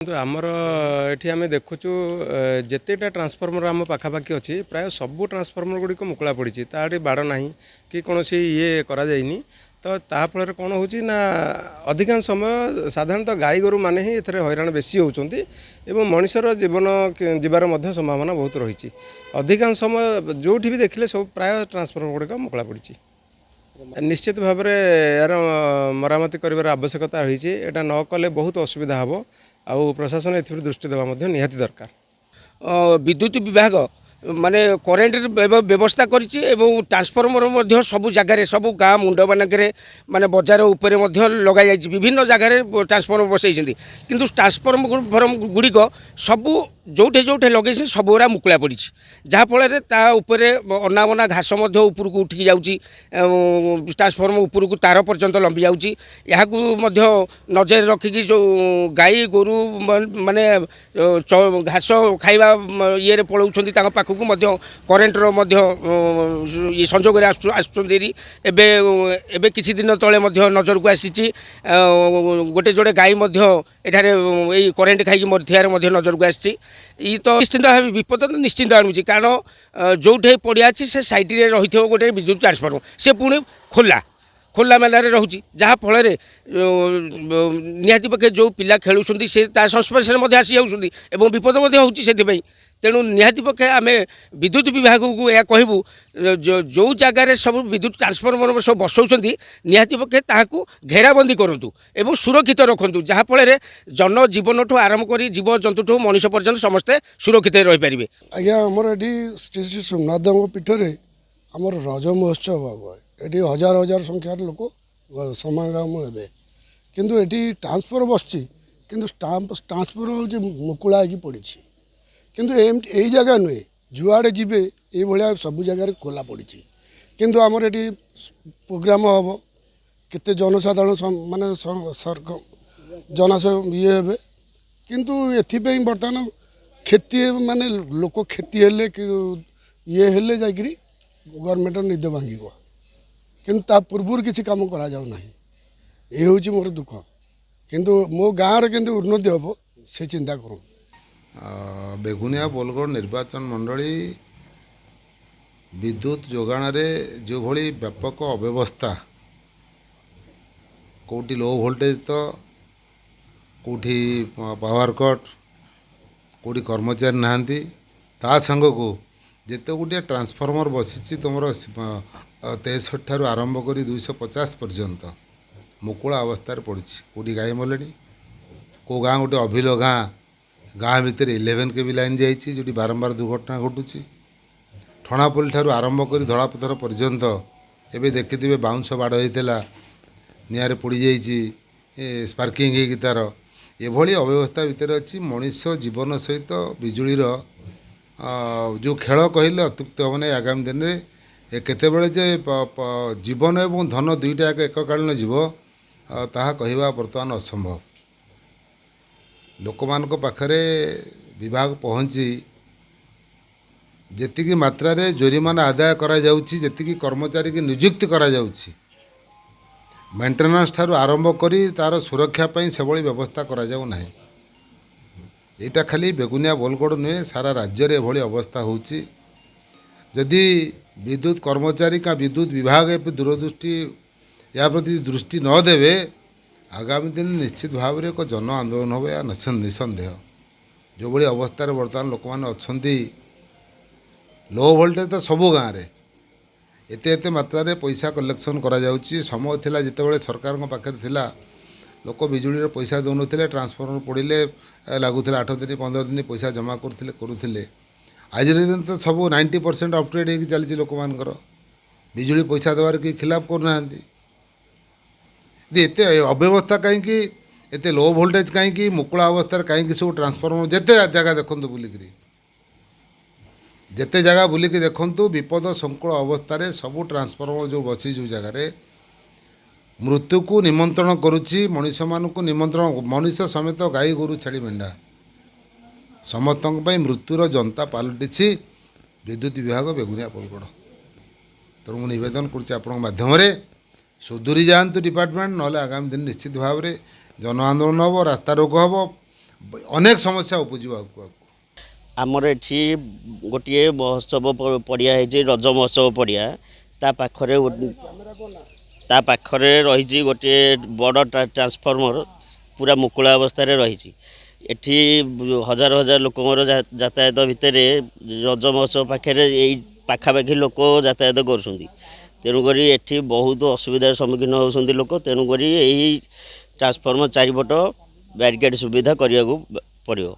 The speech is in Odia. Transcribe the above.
କିନ୍ତୁ ଆମର ଏଠି ଆମେ ଦେଖୁଛୁ ଯେତେଟା ଟ୍ରାନ୍ସଫର୍ମର ଆମ ପାଖାପାଖି ଅଛି ପ୍ରାୟ ସବୁ ଟ୍ରାନ୍ସଫର୍ମର ଗୁଡ଼ିକ ମୁକୁଳା ପଡ଼ିଛି, ତାଠି ବାଡ଼ ନାହିଁ କି କୌଣସି ଇଏ କରାଯାଇନି। ତ ତା ଫଳରେ କ'ଣ ହେଉଛି ନା ଅଧିକାଂଶ ସମୟ ସାଧାରଣତଃ ଗାଈ ଗୋରୁମାନେ ହିଁ ଏଥିରେ ହଇରାଣ ବେଶୀ ହେଉଛନ୍ତି ଏବଂ ମଣିଷର ଜୀବନ ଯିବାର ମଧ୍ୟ ସମ୍ଭାବନା ବହୁତ ରହିଛି। ଅଧିକାଂଶ ସମୟ ଯେଉଁଠି ବି ଦେଖିଲେ ସବୁ ପ୍ରାୟ ଟ୍ରାନ୍ସଫର୍ମର ଗୁଡ଼ିକ ମୁକୁଳା ପଡ଼ିଛି। ନିଶ୍ଚିତ ଭାବରେ ଏହାର ମରାମତି କରିବାର ଆବଶ୍ୟକତା ରହିଛି। ଏଇଟା ନ କଲେ ବହୁତ ଅସୁବିଧା ହେବ ଆଉ ପ୍ରଶାସନ ଏଥିପ୍ରତି ଦୃଷ୍ଟି ଦେବା ମଧ୍ୟ ନିହାତି ଦରକାର। ବିଦ୍ୟୁତ ବିଭାଗ ମାନେ କରେଣ୍ଟର ବ୍ୟବସ୍ଥା କରିଛି ଏବଂ ଟ୍ରାନ୍ସଫର୍ମର ମଧ୍ୟ ସବୁ ଜାଗାରେ ସବୁ ଗାଁ ମୁଣ୍ଡ ମାନଙ୍କରେ ମାନେ ବଜାର ଉପରେ ମଧ୍ୟ ଲଗାଯାଇଛି। ବିଭିନ୍ନ ଜାଗାରେ ଟ୍ରାନ୍ସଫର୍ମର ବସାଇଛନ୍ତି, କିନ୍ତୁ ଟ୍ରାନ୍ସଫର୍ମର ଗୁଡ଼ିକ ସବୁ ଯେଉଁଠି ଯେଉଁଠି ଲଗେଇଛନ୍ତି ସବୁ ଗୁଡ଼ା ମୁକୁଳା ପଡ଼ିଛି, ଯାହାଫଳରେ ତା ଉପରେ ଅନାବନା ଘାସ ମଧ୍ୟ ଉପରକୁ ଉଠିକି ଯାଉଛି। ଟ୍ରାନ୍ସଫର୍ମର ଉପରକୁ ତାର ପର୍ଯ୍ୟନ୍ତ ଲମ୍ବି ଯାଉଛି। ଏହାକୁ ମଧ୍ୟ ନଜରରେ ରଖିକି ଯେଉଁ ଗାଈ ଗୋରୁ ମାନେ ଘାସ ଖାଇବା ଇଏରେ ପଳାଉଛନ୍ତି ତାଙ୍କ ପାଖକୁ ମଧ୍ୟ କରେଣ୍ଟର ମଧ୍ୟ ସଂଯୋଗରେ ଆସୁଛନ୍ତି। ଏବେ ଏବେ କିଛି ଦିନ ତଳେ ମଧ୍ୟ ନଜରକୁ ଆସିଛି ଗୋଟେ ଯୋଡ଼େ ଗାଈ ମଧ୍ୟ ଏଠାରେ ଏଇ କରେଣ୍ଟ ଖାଇକି ମରିଥିବାର ମଧ୍ୟ ନଜରକୁ ଆସିଛି। ଇ ତ ନିଶ୍ଚିନ୍ତ ଭାବେ ବିପଦ ତ ନିଶ୍ଚିନ୍ତ ଆଣୁଛି, କାରଣ ଯେଉଁଠି ପଡ଼ିଆ ଅଛି ସେ ସାଇଡ଼ରେ ରହିଥିବ ଗୋଟେ ବିଦ୍ୟୁତ ଟ୍ରାନ୍ସଫର୍ମର, ସେ ପୁଣି ଖୋଲା ମେଲାରେ ରହୁଛି, ଯାହାଫଳରେ ନିହାତି ପକ୍ଷେ ଯେଉଁ ପିଲା ଖେଳୁଛନ୍ତି ସେ ତା ସଂସ୍ପର୍ଶରେ ମଧ୍ୟ ଆସି ଯାଉଛନ୍ତି ଏବଂ ବିପଦ ମଧ୍ୟ ହେଉଛି। ସେଥିପାଇଁ ତେଣୁ ନିହାତି ପକ୍ଷେ ଆମେ ବିଦ୍ୟୁତ ବିଭାଗକୁ ଏହା କହିବୁ, ଯେଉଁ ଜାଗାରେ ସବୁ ବିଦ୍ୟୁତ ଟ୍ରାନ୍ସଫର୍ମର ସବୁ ବସାଉଛନ୍ତି ନିହାତି ପକ୍ଷେ ତାହାକୁ ଘେରାବନ୍ଦୀ କରନ୍ତୁ ଏବଂ ସୁରକ୍ଷିତ ରଖନ୍ତୁ, ଯାହାଫଳରେ ଜନଜୀବନଠୁ ଆରମ୍ଭ କରି ଜୀବଜନ୍ତୁଠୁ ମଣିଷ ପର୍ଯ୍ୟନ୍ତ ସମସ୍ତେ ସୁରକ୍ଷିତ ରହିପାରିବେ। ଆଜ୍ଞା, ଆମର ଏଠି ଶ୍ରୀ ଶ୍ରୀ ସୋମନାଥଙ୍କ ପୀଠରେ ଆମର ରଜ ମହୋତ୍ସବ ହେବ। ଏଠି ହଜାର ହଜାର ସଂଖ୍ୟାର ଲୋକ ସମାଗମ ହେବେ, କିନ୍ତୁ ଏଠି ଟ୍ରାନ୍ସଫର ବସିଛି, କିନ୍ତୁ ଟ୍ରାନ୍ସଫର ହେଉଛି ମୁକୁଳା ହେଇକି ପଡ଼ିଛି। କିନ୍ତୁ ଏମିତି ଏଇ ଜାଗା ନୁହେଁ, ଯୁଆଡ଼େ ଯିବେ ଏଇଭଳିଆ ସବୁ ଜାଗାରେ ଖୋଲା ପଡ଼ିଛି। କିନ୍ତୁ ଆମର ଏଠି ପ୍ରୋଗ୍ରାମ ହେବ, କେତେ ଜନସାଧାରଣ ମାନେ ଇଏ ହେବେ, କିନ୍ତୁ ଏଥିପାଇଁ ବର୍ତ୍ତମାନ କ୍ଷତି ମାନେ ଲୋକ କ୍ଷତି ହେଲେ ଇଏ ହେଲେ ଯାଇକିରି ଗଭର୍ଣ୍ଣମେଣ୍ଟର ନିଦ ଭାଙ୍ଗିବ, କିନ୍ତୁ ତା ପୂର୍ବରୁ କିଛି କାମ କରାଯାଉ ନାହିଁ। ଏ ହେଉଛି ମୋର ଦୁଃଖ, କିନ୍ତୁ ମୋ ଗାଁରେ କେମିତି ଉନ୍ନତି ହେବ ସେ ଚିନ୍ତା କରନ୍ତୁ। ବେଗୁନିଆ ବୋଲଗଡ଼ ନିର୍ବାଚନ ମଣ୍ଡଳୀ ବିଦ୍ୟୁତ ଯୋଗାଣରେ ଯେଉଁଭଳି ବ୍ୟାପକ ଅବ୍ୟବସ୍ଥା, କେଉଁଠି ଲୋ ଭୋଲ୍ଟେଜ୍ ତ କେଉଁଠି ପାୱାର କଟ୍, କେଉଁଠି କର୍ମଚାରୀ ନାହାନ୍ତି, ତା ସାଙ୍ଗକୁ ଯେତେ ଗୁଡ଼ିଏ ଟ୍ରାନ୍ସଫର୍ମର ବସିଛି ତୁମର 63 ଠାରୁ ଆରମ୍ଭ କରି 250 ପର୍ଯ୍ୟନ୍ତ ମୁକୁଳା ଅବସ୍ଥାରେ ପଡ଼ିଛି। କେଉଁଠି ଗାଈ ମଲେଣି, କେଉଁ ଗାଁ ଗୋଟେ ଅଭିଲ ଗାଁ ଭିତରେ 11 କେବି ଲାଇନ୍ ଯାଇଛି, ଯେଉଁଠି ବାରମ୍ବାର ଦୁର୍ଘଟଣା ଘଟୁଛି। ଠଣାପଲ୍ଲୀ ଠାରୁ ଆରମ୍ଭ କରି ଧଳାପଥର ପର୍ଯ୍ୟନ୍ତ ଏବେ ଦେଖିଥିବେ ବାଉଁଶ ବାଡ଼ ହେଇଥିଲା, ନିଆଁରେ ପୋଡ଼ିଯାଇଛି, ସ୍ପାର୍କିଂ ହେଇକି ତା'ର ଏଭଳି ଅବ୍ୟବସ୍ଥା ଭିତରେ ଅଛି। ମଣିଷ ଜୀବନ ସହିତ ବିଜୁଳିର ଯେଉଁ ଖେଳ କହିଲେ ଅତ୍ୟୁକ୍ତି ହେବ ନାହିଁ। ଆଗାମୀ ଦିନରେ କେତେବେଳେ ଯେ ଜୀବନ ଏବଂ ଧନ ଦୁଇଟା ଏକକାଳୀନ ଯିବ ତାହା କହିବା ବର୍ତ୍ତମାନ ଅସମ୍ଭବ। ଲୋକମାନଙ୍କ ପାଖରେ ବିଭାଗ ପହଞ୍ଚି ଯେତିକି ମାତ୍ରାରେ ଜୋରିମାନା ଆଦାୟ କରାଯାଉଛି, ଯେତିକି କର୍ମଚାରୀକି ନିଯୁକ୍ତି କରାଯାଉଛି, ମେଣ୍ଟେନାନ୍ସ ଠାରୁ ଆରମ୍ଭ କରି ତା'ର ସୁରକ୍ଷା ପାଇଁ ସେଭଳି ବ୍ୟବସ୍ଥା କରାଯାଉ ନାହିଁ। ଏଇଟା ଖାଲି ବେଗୁନିଆ ବୋଲଗଡ଼ ନୁହେଁ, ସାରା ରାଜ୍ୟରେ ଏଭଳି ଅବସ୍ଥା ହେଉଛି। ଯଦି ବିଦ୍ୟୁତ କର୍ମଚାରୀ ବିଦ୍ୟୁତ ବିଭାଗ ଦୂରଦୃଷ୍ଟି ଏହା ପ୍ରତି ଦୃଷ୍ଟି ନ ଦେବେ, ଆଗାମୀ ଦିନ ନିଶ୍ଚିତ ଭାବରେ ଏକ ଜନ ଆନ୍ଦୋଳନ ହେବ। ଏହା ନିଃସନ୍ଦେହ। ଯେଉଁଭଳି ଅବସ୍ଥାରେ ବର୍ତ୍ତମାନ ଲୋକମାନେ ଅଛନ୍ତି, ଲୋ ଭୋଲ୍ଟେଜ୍ ତ ସବୁ ଗାଁରେ ଏତେ ମାତ୍ରାରେ ପଇସା କଲେକ୍ସନ୍ କରାଯାଉଛି। ସମୟ ଥିଲା ଯେତେବେଳେ ସରକାରଙ୍କ ପାଖରେ ଥିଲା, ଲୋକ ବିଜୁଳିର ପଇସା ଦେଉନଥିଲେ, ଟ୍ରାନ୍ସଫର୍ମର ପଡ଼ିଲେ ଲାଗୁଥିଲା 8 ଦିନ 15 ଦିନ ପଇସା ଜମା କରୁଥିଲେ। ଆଜିର ଦିନ ତ ସବୁ 90% ଅପଡେଟ୍ ହେଇକି ଚାଲିଛି ଲୋକମାନଙ୍କର। ବିଜୁଳି ପଇସା ଦେବାରେ କେହି ଖିଲାପ କରୁନାହାନ୍ତି। ଏତେ ଅବ୍ୟବସ୍ଥା କାହିଁକି, ଏତେ ଲୋ ଭୋଲ୍ଟେଜ୍ କାହିଁକି, ମୁକୁଳା ଅବସ୍ଥାରେ କାହିଁକି ସବୁ ଟ୍ରାନ୍ସଫର୍ମର? ଯେତେ ଜାଗା ଦେଖନ୍ତୁ ବୁଲିକିରି, ଯେତେ ଜାଗା ବୁଲିକି ଦେଖନ୍ତୁ, ବିପଦ ସଂକୁଳ ଅବସ୍ଥାରେ ସବୁ ଟ୍ରାନ୍ସଫର୍ମର ଯେଉଁ ବସି ଯେଉଁ ଜାଗାରେ ମୃତ୍ୟୁକୁ ନିମନ୍ତ୍ରଣ କରୁଛି, ମଣିଷମାନଙ୍କୁ ନିମନ୍ତ୍ରଣ, ମଣିଷ ସମେତ ଗାଈ ଗୋରୁ ଛେଳି ମେଣ୍ଢା ସମସ୍ତଙ୍କ ପାଇଁ ମୃତ୍ୟୁର ଯନ୍ତା ପାଲଟିଛି ବିଦ୍ୟୁତ ବିଭାଗ ବେଗୁନିଆ ବୋଲଗଡ଼। ତେଣୁ ମୁଁ ନିବେଦନ କରୁଛି ଆପଣଙ୍କ ମାଧ୍ୟମରେ ସୁଧୁରି ଯାଆନ୍ତୁ ଡିପାର୍ଟମେଣ୍ଟ, ନହେଲେ ଆଗାମୀ ଦିନ ନିଶ୍ଚିତ ଭାବରେ ଜନ ଆନ୍ଦୋଳନ ହେବ, ରାସ୍ତାରୋକ ହେବ। ଅନେକ ସମସ୍ୟା ଉପୁଜିବ ଆଗକୁ। ଆମର ଏଠି ଗୋଟିଏ ମହୋତ୍ସବ ପଡ଼ିଆ ହେଇଛି, ରଜ ମହୋତ୍ସବ ପଡ଼ିଆ। ତା ପାଖରେ ରହିଛି ଗୋଟିଏ ବଡ଼ ଟ୍ରାନ୍ସଫର୍ମର, ପୁରା ମୁକୁଳା ଅବସ୍ଥାରେ ରହିଛି। ଏଠି ହଜାର ହଜାର ଲୋକଙ୍କର ଯାତାୟାତ ଭିତରେ ରଜ ମହୋତ୍ସବ ପାଖରେ ଏଇ ପାଖାପାଖି ଲୋକ ଯାତାୟାତ କରୁଛନ୍ତି। ତେଣୁକରି ଏଠି ବହୁତ ଅସୁବିଧାର ସମ୍ମୁଖୀନ ହେଉଛନ୍ତି ଲୋକ। ତେଣୁକରି ଏହି ଟ୍ରାନ୍ସଫର୍ମର ଚାରିପଟ ବ୍ୟାରିକେଡ଼ ସୁବିଧା କରିବାକୁ ପଡ଼ିବ।